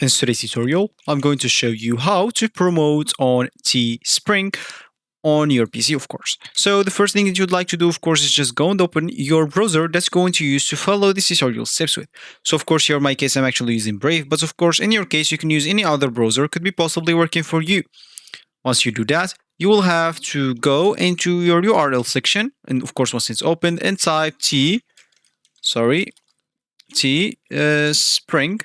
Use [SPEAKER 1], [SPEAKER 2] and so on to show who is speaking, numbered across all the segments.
[SPEAKER 1] In today's tutorial, I'm going to show you how to promote on Teespring on your PC, of course. So the first thing that you'd like to do, of course, is just go and open your browser that's going to use to follow this tutorial steps with. So of course, here in my case, I'm actually using Brave, but of course, in your case, you can use any other browser, could be possibly working for you. Once you do that, you will have to go into your URL section, and of course, once it's opened, and type spring.com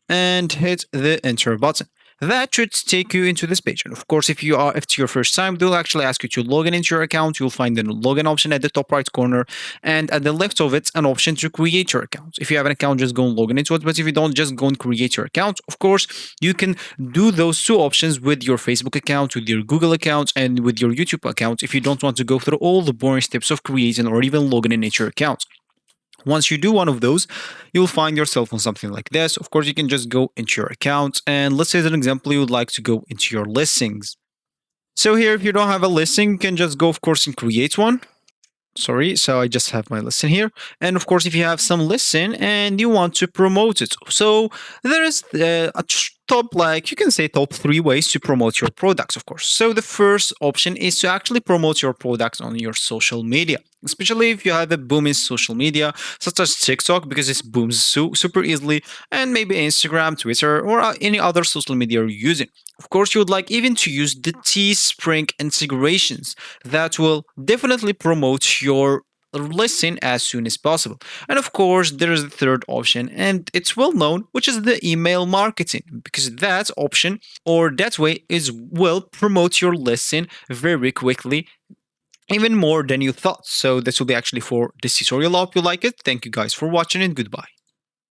[SPEAKER 1] and hit the enter button. That should take you into this page. And of course, if it's your first time, they'll actually ask you to log in into your account. You'll find the login option at the top right corner, and at the left of it, an option to create your account. If you have an account, just go and log in into it. But if you don't, just go and create your account. Of course, you can do those two options with your Facebook account, with your Google account, and with your YouTube account if you don't want to go through all the boring steps of creating or even logging in into your account. Once you do one of those, you'll find yourself on something like this. Of course, you can just go into your account, and let's say as an example, you would like to go into your listings. So here, if you don't have a listing, you can just go, of course, and create one. Sorry, so I just have my listing here. And of course, if you have some listing and you want to promote it. So there is you can say top 3 ways to promote your products, of course. So the first option is to actually promote your products on your social media, especially if you have a booming social media, such as TikTok, because it booms super easily, and maybe Instagram, Twitter, or any other social media you're using. Of course, you would like even to use the Teespring integrations that will definitely promote your listing as soon as possible. And of course, there is the third option, and it's well known, which is the email marketing, because that option or that way will promote your listing very quickly, even more than you thought. So this will be actually for this tutorial. I hope you like it. Thank you guys for watching, and goodbye.